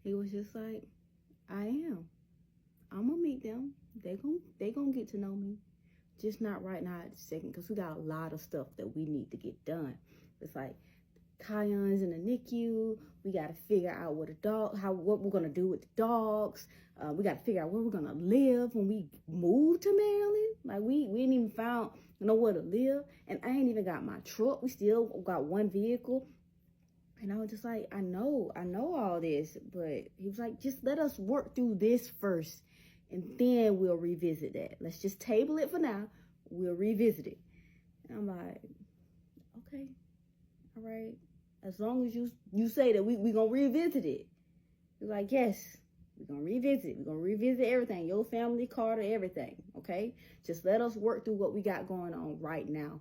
He was just like, I am. I'm gonna meet them. They gonna get to know me. Just not right now at the second, because we got a lot of stuff that we need to get done. It's like Kion's in the NICU. We got to figure out what we're gonna do with the dogs. We got to figure out where we're gonna live when we move to Maryland. Like we ain't even found nowhere to live, and I ain't even got my truck. We still got one vehicle. And I was just like, I know all this, but he was like, just let us work through this first, and then we'll revisit that. Let's just table it for now. We'll revisit it. And I'm like, okay, all right. As long as you say that we gonna revisit it. He's like, yes, we're gonna revisit it. We're gonna revisit everything, your family, Carter, everything. Okay, just let us work through what we got going on right now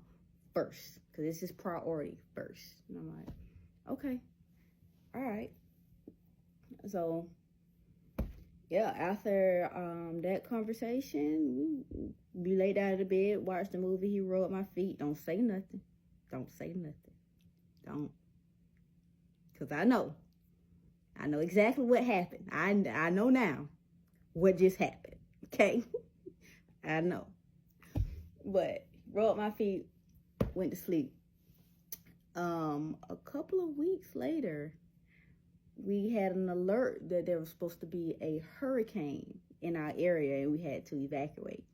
first, because this is priority first. And I'm like, okay, all right. So yeah, after that conversation, we laid out of the bed, watched the movie. He rubbed my feet. Don't say nothing. Don't say nothing. Don't. Because I know exactly what happened. I know now what just happened. Okay? I know. But rubbed my feet, went to sleep. A couple of weeks later, we had an alert that there was supposed to be a hurricane in our area, and we had to evacuate.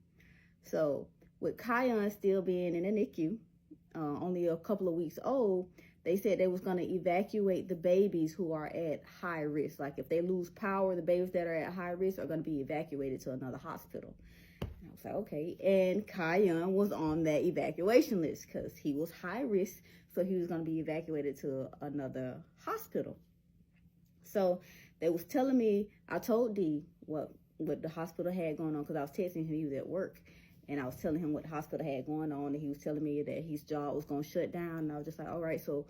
So with Kion still being in the NICU, only a couple of weeks old, they said they was going to evacuate the babies who are at high risk. Like if they lose power, the babies that are at high risk are going to be evacuated to another hospital. And I was like, okay. And Kion was on that evacuation list because he was high risk. So he was going to be evacuated to another hospital. So they was telling me, I told D what the hospital had going on, because I was texting him, he was at work. And I was telling him what the hospital had going on, and he was telling me that his job was going to shut down. And I was just like, all right, so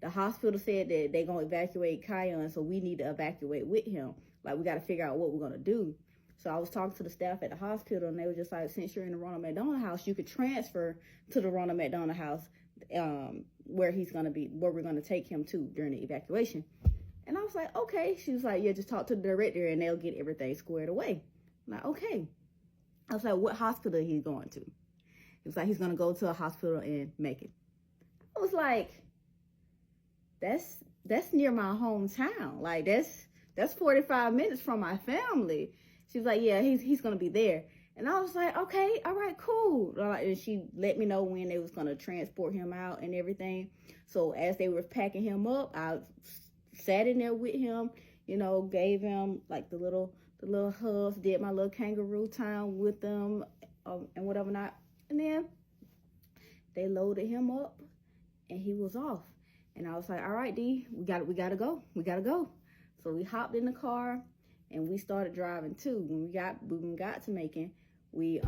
the hospital said that they're going to evacuate Kion, so we need to evacuate with him. Like, we got to figure out what we're going to do. So I was talking to the staff at the hospital, and they were just like, since you're in the Ronald McDonald House, you could transfer to the Ronald McDonald House where he's going to be, where we're going to take him to during the evacuation. And I was like, okay. She was like, yeah, just talk to the director, and they'll get everything squared away. I'm like, okay. I was like, what hospital he's going to? He was like, he's going to go to a hospital in Macon. I was like, that's near my hometown. Like, that's 45 minutes from my family. She was like, yeah, he's going to be there. And I was like, okay, all right, cool. And she let me know when they was going to transport him out and everything. So as they were packing him up, I sat in there with him, gave him like the little hugs, did my little kangaroo time with them, and whatever not. And then they loaded him up, and he was off. And I was like, all right, D, we gotta go. We gotta go. So we hopped in the car, and we started driving too. When we got to Macon, we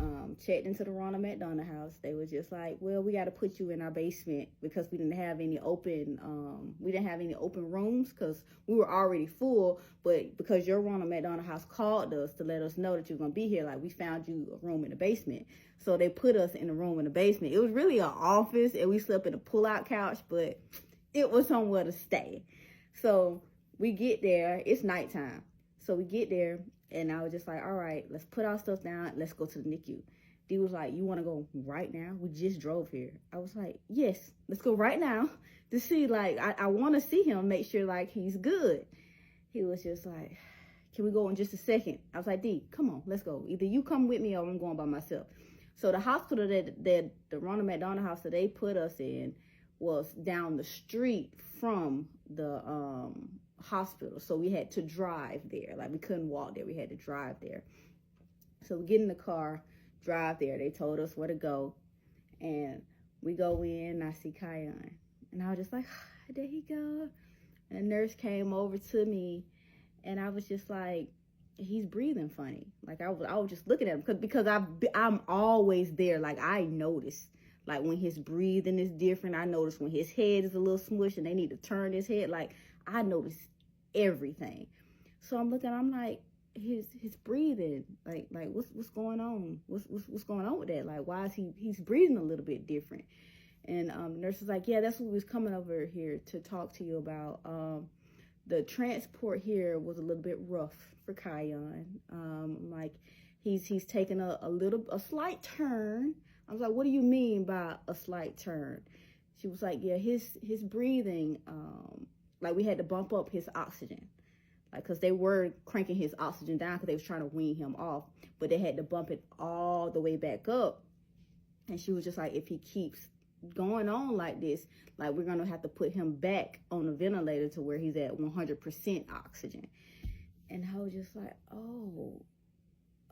checked into the Ronald McDonald House. They were just like, well, we got to put you in our basement because we didn't have any open rooms because we were already full. But because your Ronald McDonald House called us to let us know that you're going to be here, like, we found you a room in the basement. So they put us in a room in the basement. It was really an office, and we slept in a pull-out couch, but it was somewhere to stay. So we get there. It's nighttime. So we get there, and I was just like, all right, let's put our stuff down. Let's go to the NICU. D was like, you want to go right now? We just drove here. I was like, yes, let's go right now to see, like, I want to see him, make sure, like, he's good. He was just like, can we go in just a second? I was like, D, come on, let's go. Either you come with me or I'm going by myself. So the hospital that the Ronald McDonald House that they put us in was down the street from the hospital, so we had to drive there. Like, we couldn't walk there, we had to drive there. So we get in the car, drive there. They told us where to go, and we go in, and I see Kion, and I was just like, there he go. And the nurse came over to me, and I was just like, he's breathing funny. Like, I was just looking at him because I'm always there. Like, I notice, like, when his breathing is different. I notice when his head is a little smushed and they need to turn his head. Like, I notice everything. So I'm looking, I'm like, his breathing, like what's going on? What's going on with that? Like, why is he's breathing a little bit different? And the nurse was like, yeah, that's what we was coming over here to talk to you about. the transport here was a little bit rough for Kion. Like he's taken a slight turn. I was like, what do you mean by a slight turn? She was like, yeah, his breathing, like we had to bump up his oxygen. Like, cause they were cranking his oxygen down because they was trying to wean him off, but they had to bump it all the way back up. And she was just like, if he keeps going on like this, like we're gonna have to put him back on the ventilator to where he's at 100% oxygen. And I was just like, oh,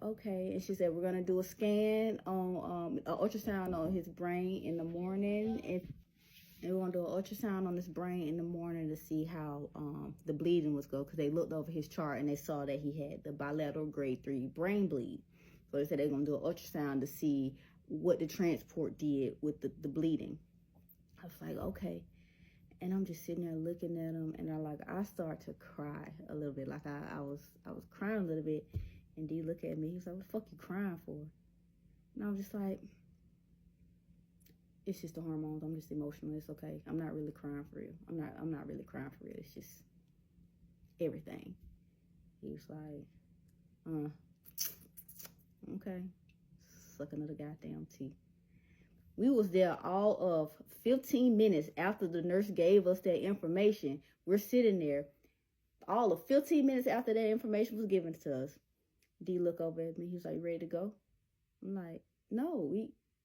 okay. And she said we're gonna do a scan on an ultrasound on his brain in the morning, and we're gonna do an ultrasound on his brain in the morning to see how the bleeding was going, because they looked over his chart and they saw that he had the bilateral grade 3 brain bleed. So they said they're gonna do an ultrasound to see what the transport did with the bleeding. I was like, okay. And I'm just sitting there looking at him, and I start to cry a little bit. Like I was crying a little bit, and D looked at me. He was like, what the fuck you crying for? And I was just like, it's just the hormones. I'm just emotional. It's okay. I'm not really crying for real. I'm not really crying for real. It's just everything. He was like, okay. Suck another goddamn tea. We was there all of 15 minutes after the nurse gave us that information. We're sitting there all of 15 minutes after that information was given to us. D look over at me. He was like, you ready to go? I'm like, no,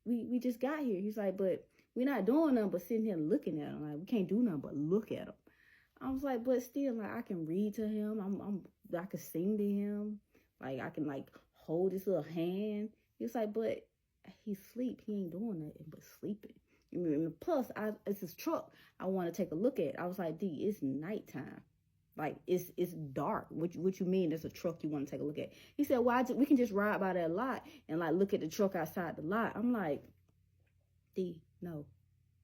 we just got here. He's like, but we're not doing nothing but sitting here looking at him. Like, we can't do nothing but look at him. I was like, but still, like, I can read to him. I can sing to him. Like, I can, like, hold his little hand. He was like, but he's asleep. He ain't doing nothing but sleeping. And plus, it's his truck I want to take a look at. I was like, D, it's nighttime. Like, it's dark. What you mean there's a truck you want to take a look at? He said, well, we can just ride by that lot and, like, look at the truck outside the lot. I'm like, D, no.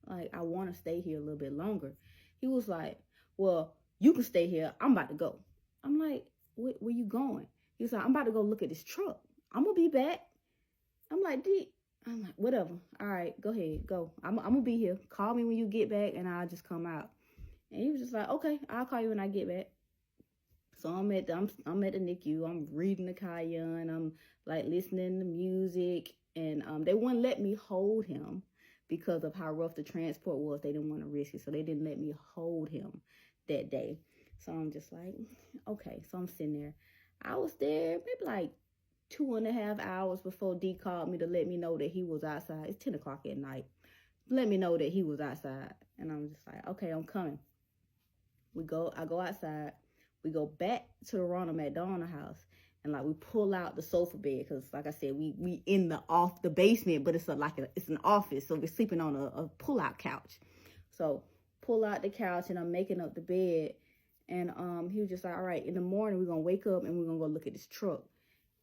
Like, I want to stay here a little bit longer. He was like, well, you can stay here. I'm about to go. I'm like, where you going? He was like, I'm about to go look at this truck. I'm going to be back. I'm like, D. I'm like, whatever. All right, go ahead. Go. I'm going to be here. Call me when you get back, and I'll just come out. And he was just like, okay, I'll call you when I get back. So I'm at the NICU. I'm reading the Kion. I'm like listening to music, and they wouldn't let me hold him because of how rough the transport was. They didn't want to risk it, so they didn't let me hold him that day. So I'm just like, okay. So I'm sitting there. I was there maybe like 2.5 hours before D called me to let me know that he was outside. It's 10 o'clock at night. Let me know that he was outside, and I'm just like, okay, I'm coming. I go outside. We go back to the Ronald McDonald house, and like we pull out the sofa bed because, like I said, we in the basement, but it's it's an office, so we're sleeping on a pull-out couch. So pull out the couch, and I'm making up the bed, and he was just like, all right, in the morning we're gonna wake up and we're gonna go look at this truck.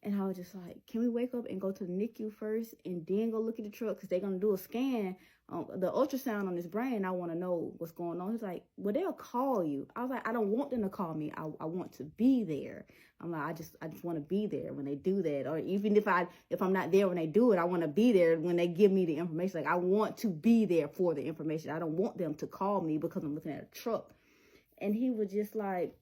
And I was just like, can we wake up and go to the NICU first and then go look at the truck? Because they're going to do a scan, the ultrasound on his brain. I want to know what's going on. He's like, well, they'll call you. I was like, I don't want them to call me. I want to be there. I'm like, I just want to be there when they do that. Or even if I'm not there when they do it, I want to be there when they give me the information. Like, I want to be there for the information. I don't want them to call me because I'm looking at a truck. And he was just like,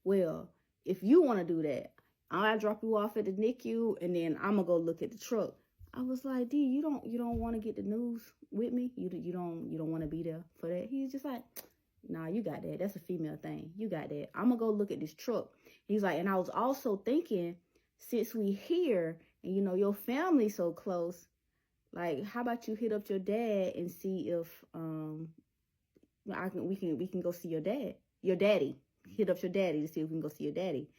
well, if you want to do that, I'll drop you off at the NICU, and then I'm gonna go look at the truck. I was like, D, you don't want to get the news with me? You don't want to be there for that? He's just like, nah, you got that. That's a female thing. You got that. I'm gonna go look at this truck. He's like, and I was also thinking, since we here and your family's so close, like, how about you hit up your dad and see if we can go see your daddy. Hit up your daddy to see if we can go see your daddy.